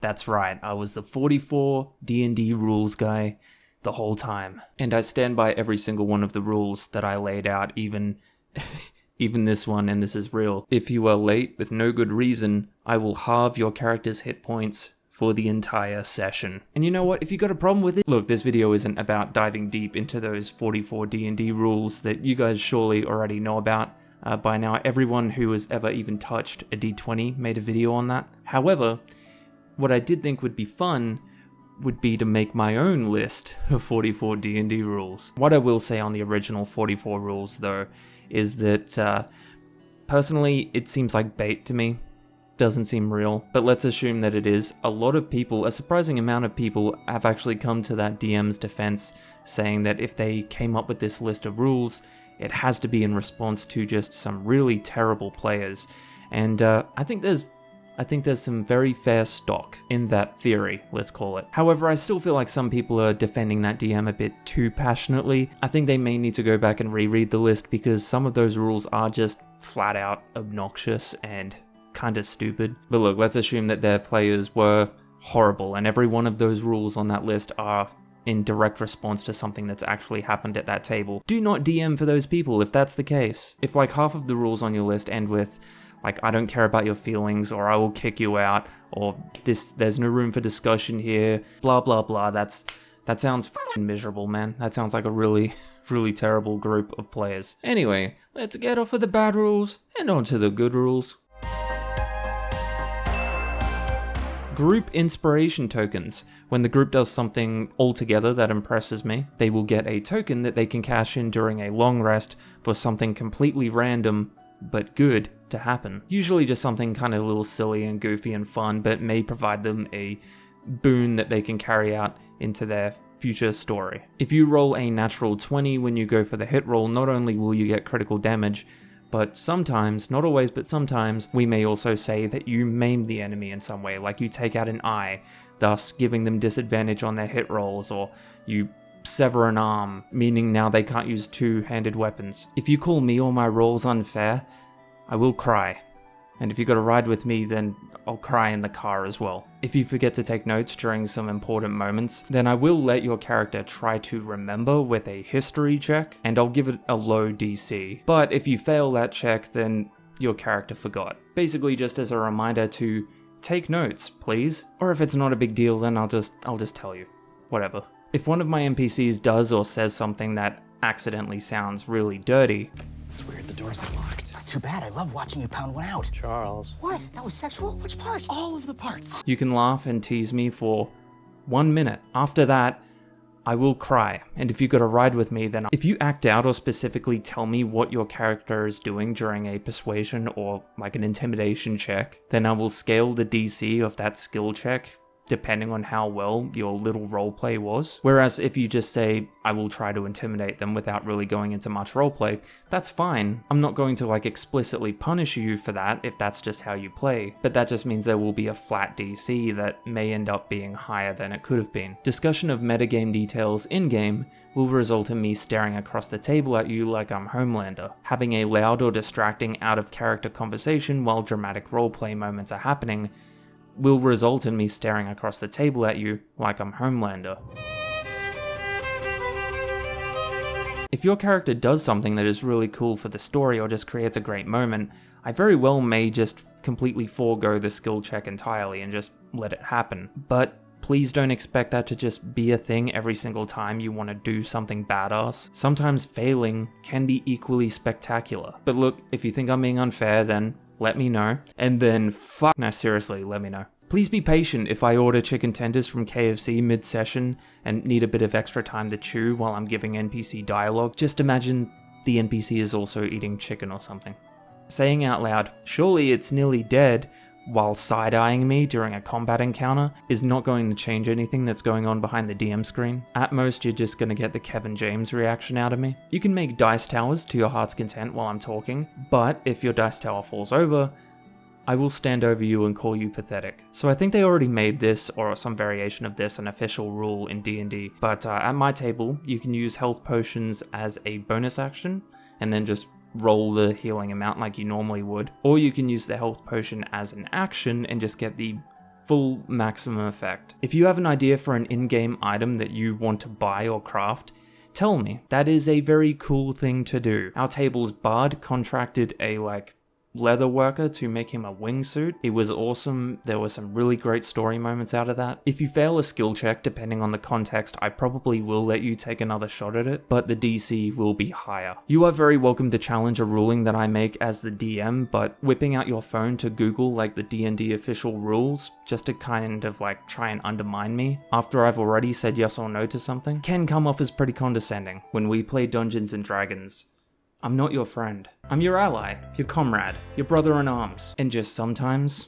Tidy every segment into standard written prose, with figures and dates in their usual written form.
That's right, I was the 44 D&D rules guy the whole time. And I stand by every single one of the rules that I laid out, even this one, and this is real. If you are late with no good reason, I will halve your character's hit points for the entire session. And you know what? If you got a problem with it, look, this video isn't about diving deep into those 44 D&D rules that you guys surely already know about. By now, everyone who has ever even touched a D20 made a video on that. However, what I did think would be fun would be to make my own list of 44 D&D rules. What I will say on the original 44 rules, though, is that personally, it seems like bait to me. Doesn't seem real, but let's assume that it is. A lot of people, a surprising amount of people, have actually come to that DM's defense, saying that if they came up with this list of rules, it has to be in response to just some really terrible players. And I think there's some very fair stock in that theory, let's call it. However, I still feel like some people are defending that DM a bit too passionately. I think they may need to go back and reread the list because some of those rules are just flat out obnoxious and kind of stupid. But look, let's assume that their players were horrible and every one of those rules on that list are in direct response to something that's actually happened at that table. Do not DM for those people if that's the case. If like half of the rules on your list end with like, I don't care about your feelings, or I will kick you out, or there's no room for discussion here, blah blah blah, that sounds f***ing miserable, man. That sounds like a really, really terrible group of players. Anyway, let's get off of the bad rules and on to the good rules. Group inspiration tokens. When the group does something altogether that impresses me, they will get a token that they can cash in during a long rest for something completely random but good to happen. Usually just something kind of a little silly and goofy and fun, but may provide them a boon that they can carry out into their future story. If you roll a natural 20 when you go for the hit roll, not only will you get critical damage, but sometimes, not always, but sometimes, we may also say that you maim the enemy in some way, like you take out an eye, thus giving them disadvantage on their hit rolls, or you sever an arm, meaning now they can't use two-handed weapons. If you call me or my rolls unfair, I will cry. And if you gotta ride with me, then I'll cry in the car as well. If you forget to take notes during some important moments, then I will let your character try to remember with a history check, and I'll give it a low DC. But if you fail that check, then your character forgot. Basically just as a reminder to take notes, please. Or if it's not a big deal, then I'll just tell you. Whatever. If one of my NPCs does or says something that accidentally sounds really dirty... It's weird, the door's unlocked. That's too bad, I love watching you pound one out. Charles. What? That was sexual? Which part? All of the parts. You can laugh and tease me for 1 minute. After that, I will cry. And if you gotta ride with me, then if you act out or specifically tell me what your character is doing during a persuasion or like an intimidation check, then I will scale the DC of that skill check depending on how well your little roleplay was. Whereas if you just say, I will try to intimidate them without really going into much roleplay, that's fine. I'm not going to like explicitly punish you for that if that's just how you play, but that just means there will be a flat DC that may end up being higher than it could have been. Discussion of metagame details in-game will result in me staring across the table at you like I'm Homelander. Having a loud or distracting out-of-character conversation while dramatic roleplay moments are happening will result in me staring across the table at you like I'm Homelander. If your character does something that is really cool for the story or just creates a great moment, I very well may just completely forego the skill check entirely and just let it happen. But please don't expect that to just be a thing every single time you want to do something badass. Sometimes failing can be equally spectacular. But look, if you think I'm being unfair, then let me know. And then no, seriously, let me know. Please be patient if I order chicken tenders from KFC mid-session and need a bit of extra time to chew while I'm giving NPC dialogue. Just imagine the NPC is also eating chicken or something. Saying out loud, surely it's nearly dead, while side-eyeing me during a combat encounter is not going to change anything that's going on behind the DM screen. At most, you're just going to get the Kevin James reaction out of me. You can make dice towers to your heart's content while I'm talking, but if your dice tower falls over, I will stand over you and call you pathetic. So I think they already made this, or some variation of this, an official rule in D&D, but at my table, you can use health potions as a bonus action, and then just roll the healing amount like you normally would, or you can use the health potion as an action and just get the full maximum effect. If you have an idea for an in-game item that you want to buy or craft, tell me. That is a very cool thing to do. Our table's bard contracted a leather worker to make him a wingsuit. It was awesome. There were some really great story moments out of that. If you fail a skill check, depending on the context, I probably will let you take another shot at it, but the DC will be higher. You are very welcome to challenge a ruling that I make as the DM, but whipping out your phone to Google the D&D official rules just to kind of try and undermine me after I've already said yes or no to something can come off as pretty condescending. When we play Dungeons and Dragons, I'm not your friend. I'm your ally, your comrade, your brother in arms. And just sometimes,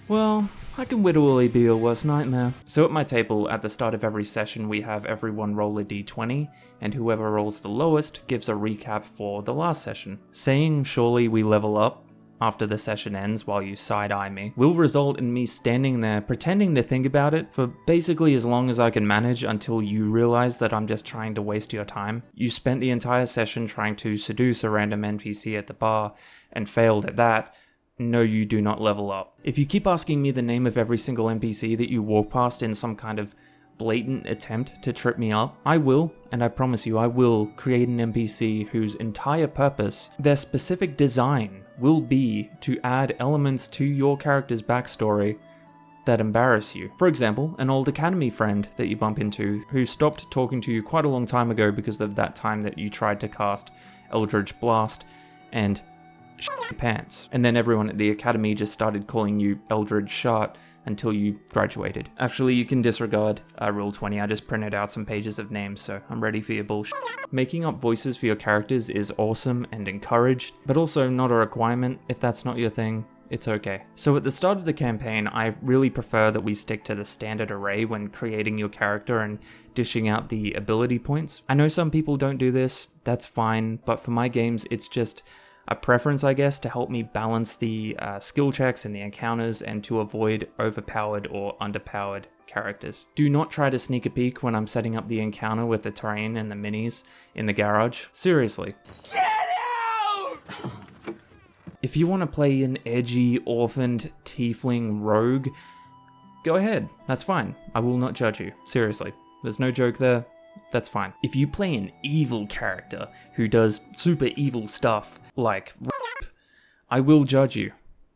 well, I can literally be your worst nightmare. So at my table, at the start of every session, we have everyone roll a d20, and whoever rolls the lowest gives a recap for the last session. Saying surely we level up after the session ends while you side-eye me will result in me standing there pretending to think about it for basically as long as I can manage until you realize that I'm just trying to waste your time. You spent the entire session trying to seduce a random NPC at the bar and failed at that. No, you do not level up. If you keep asking me the name of every single NPC that you walk past in some kind of blatant attempt to trip me up, I will, and I promise you I will, create an NPC whose entire purpose, their specific design, will be to add elements to your character's backstory that embarrass you. For example, an old academy friend that you bump into who stopped talking to you quite a long time ago because of that time that you tried to cast Eldritch Blast and shit your pants. And then everyone at the academy just started calling you Eldritch Shart until you graduated. Actually, you can disregard Rule 20. I just printed out some pages of names, so I'm ready for your bullshit. Making up voices for your characters is awesome and encouraged, but also not a requirement. If that's not your thing, it's okay. So at the start of the campaign, I really prefer that we stick to the standard array when creating your character and dishing out the ability points. I know some people don't do this, that's fine, but for my games, it's just a preference, I guess, to help me balance the skill checks and the encounters and to avoid overpowered or underpowered characters. Do not try to sneak a peek when I'm setting up the encounter with the terrain and the minis in the garage. Seriously. Get out! If you want to play an edgy, orphaned, tiefling rogue, go ahead. That's fine. I will not judge you. Seriously. There's no joke there. That's fine. If you play an evil character who does super evil stuff, like rape, I will judge you.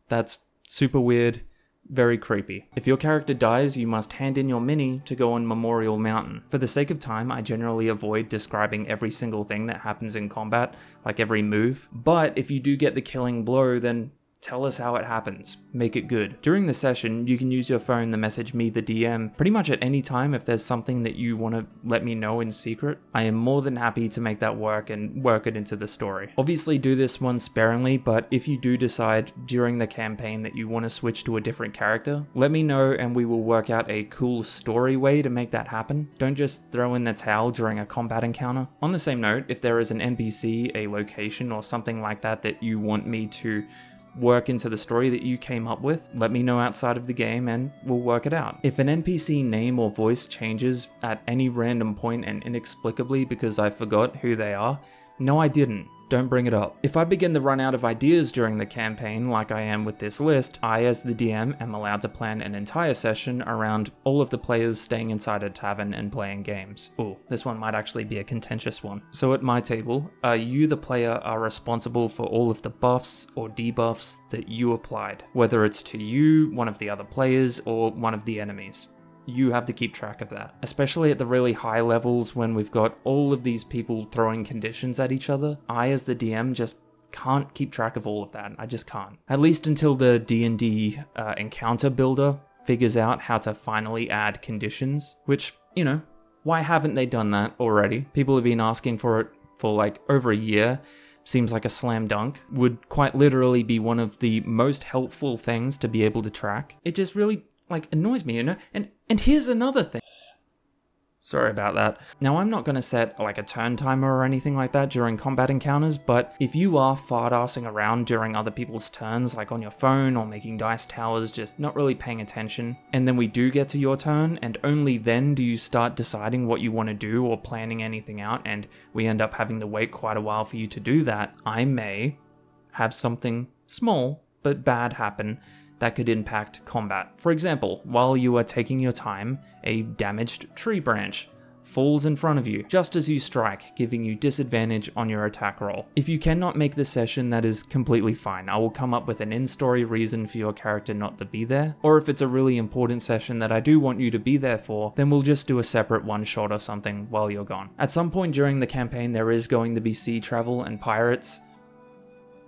That's super weird, very creepy. If your character dies, you must hand in your mini to go on Memorial Mountain. For the sake of time, I generally avoid describing every single thing that happens in combat, like every move. But if you do get the killing blow, then tell us how it happens. Make it good. During the session, you can use your phone to message me, the DM, pretty much at any time if there's something that you want to let me know in secret. I am more than happy to make that work and work it into the story. Obviously do this one sparingly, but if you do decide during the campaign that you want to switch to a different character, let me know and we will work out a cool story way to make that happen. Don't just throw in the towel during a combat encounter. On the same note, if there is an NPC, a location, or something like that that you want me to work into the story that you came up with, let me know outside of the game and we'll work it out. If an NPC name or voice changes at any random point and inexplicably because I forgot who they are, no, I didn't. Don't bring it up. If I begin to run out of ideas during the campaign, like I am with this list, I, as the DM, am allowed to plan an entire session around all of the players staying inside a tavern and playing games. Ooh, this one might actually be a contentious one. So at my table, you, the player, are responsible for all of the buffs or debuffs that you applied, whether it's to you, one of the other players, or one of the enemies. You have to keep track of that, especially at the really high levels when we've got all of these people throwing conditions at each other. I, as the DM, just can't keep track of all of that. I just can't. At least until the D&D encounter builder figures out how to finally add conditions, which, you know, why haven't they done that already? People have been asking for it for like over a year. Seems like a slam dunk. Would quite literally be one of the most helpful things to be able to track. It just really annoys me, you know? And here's another thing. Sorry about that. Now, I'm not going to set a turn timer or anything like that during combat encounters, but if you are fart-arsing around during other people's turns, like on your phone or making dice towers, just not really paying attention, and then we do get to your turn, and only then do you start deciding what you want to do or planning anything out, and we end up having to wait quite a while for you to do that, I may have something small but bad happen that could impact combat. For example, while you are taking your time, a damaged tree branch falls in front of you just as you strike, giving you disadvantage on your attack roll. If you cannot make the session, that is completely fine. I will come up with an in-story reason for your character not to be there, or if it's a really important session that I do want you to be there for, then we'll just do a separate one-shot or something while you're gone. At some point during the campaign, there is going to be sea travel and pirates.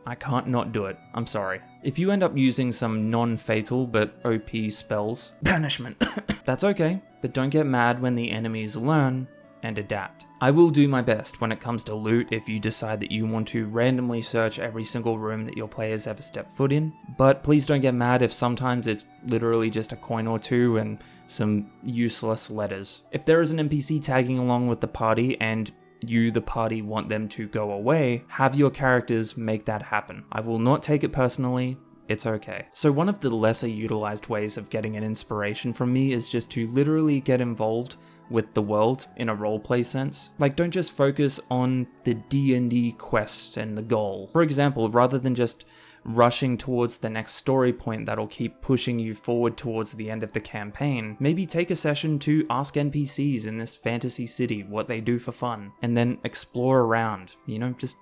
I can't not do it, I'm sorry. If you end up using some non-fatal but OP spells, banishment, that's okay, but don't get mad when the enemies learn and adapt. I will do my best when it comes to loot if you decide that you want to randomly search every single room that your players ever step foot in, but please don't get mad if sometimes it's literally just a coin or two and some useless letters. If there is an NPC tagging along with the party and you, the party, want them to go away, have your characters make that happen. I will not take it personally, it's okay. So one of the lesser utilized ways of getting an inspiration from me is just to literally get involved with the world in a roleplay sense. Like, don't just focus on the D&D quest and the goal. For example, rather than just rushing towards the next story point that'll keep pushing you forward towards the end of the campaign, maybe take a session to ask NPCs in this fantasy city what they do for fun, and then explore around, just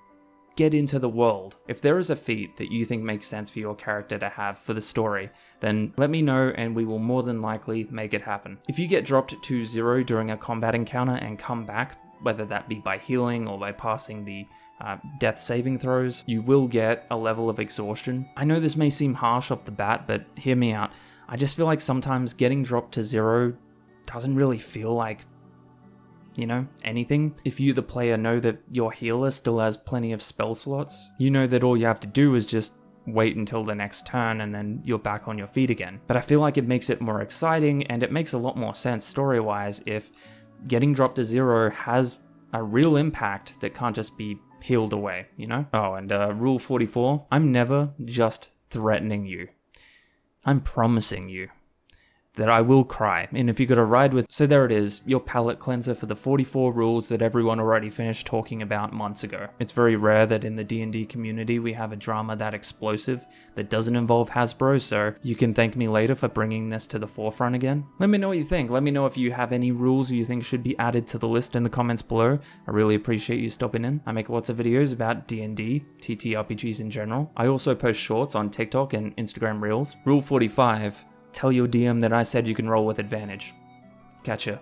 get into the world. If there is a feat that you think makes sense for your character to have for the story, then let me know and we will more than likely make it happen. If you get dropped to 0 during a combat encounter and come back, whether that be by healing or by passing the death saving throws, you will get a level of exhaustion. I know this may seem harsh off the bat, but hear me out. I just feel like sometimes getting dropped to 0 doesn't really feel like, anything. If you, the player, know that your healer still has plenty of spell slots, you know that all you have to do is just wait until the next turn and then you're back on your feet again. But I feel like it makes it more exciting and it makes a lot more sense story-wise if getting dropped to 0 has a real impact that can't just be healed away, Oh, and rule 44, I'm never just threatening you. I'm promising you that I will cry, and if you got a ride with... So there it is, your palate cleanser for the 44 rules that everyone already finished talking about months ago. It's very rare that in the D&D community we have a drama that explosive that doesn't involve Hasbro, so you can thank me later for bringing this to the forefront again. Let me know what you think. Let me know if you have any rules you think should be added to the list in the comments below. I really appreciate you stopping in. I make lots of videos about D&D, TTRPGs in general. I also post shorts on TikTok and Instagram Reels. Rule 45, tell your DM that I said you can roll with advantage. Catch ya.